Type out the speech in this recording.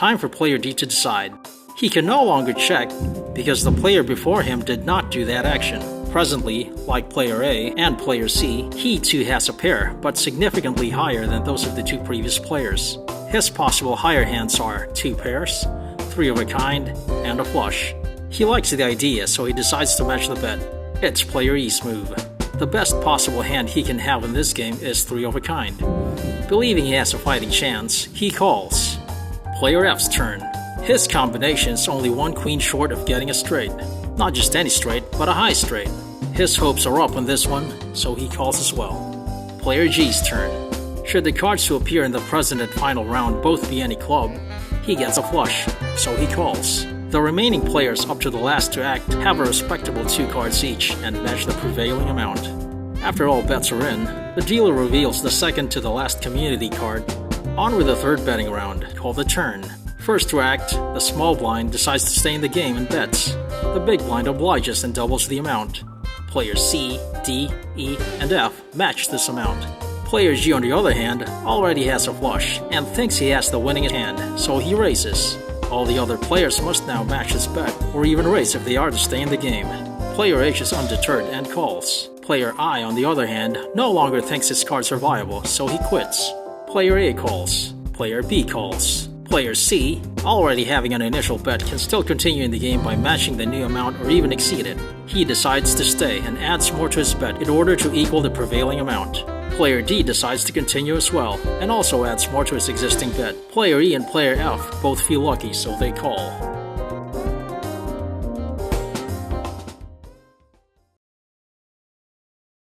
Time for player D to decide. He can no longer check because the player before him did not do that action. Presently, like player A and player C, he too has a pair, but significantly higher than those of the two previous players. His possible higher hands are 2 pairs, 3 of a kind, and a flush. He likes the idea, so he decides to match the bet. It's player E's move. The best possible hand he can have in this game is 3 of a kind. Believing he has a fighting chance, he calls. Player F's turn. His combination is only 1 queen short of getting a straight. Not just any straight, but a high straight. His hopes are up on this one, so he calls as well. Player G's turn. Should the cards to appear in the present and final round both be any club, he gets a flush, so he calls. The remaining players up to the last to act have a respectable 2 cards each and match the prevailing amount. After all bets are in, the dealer reveals the second to the last community card. On with the third betting round, called the turn. First to act, the small blind decides to stay in the game and bets. The big blind obliges and doubles the amount. Players C, D, E, and F match this amount. Player G, on the other hand, already has a flush and thinks he has the winning hand, so he raises. All the other players must now match his bet, or even raise if they are to stay in the game. Player H is undeterred and calls. Player I, on the other hand, no longer thinks his cards are viable, so he quits. Player A calls. Player B calls. Player C, already having an initial bet, can still continue in the game by matching the new amount or even exceed it. He decides to stay and adds more to his bet in order to equal the prevailing amount. Player D decides to continue as well, and also adds more to his existing bet. Player E and Player F both feel lucky, so they call.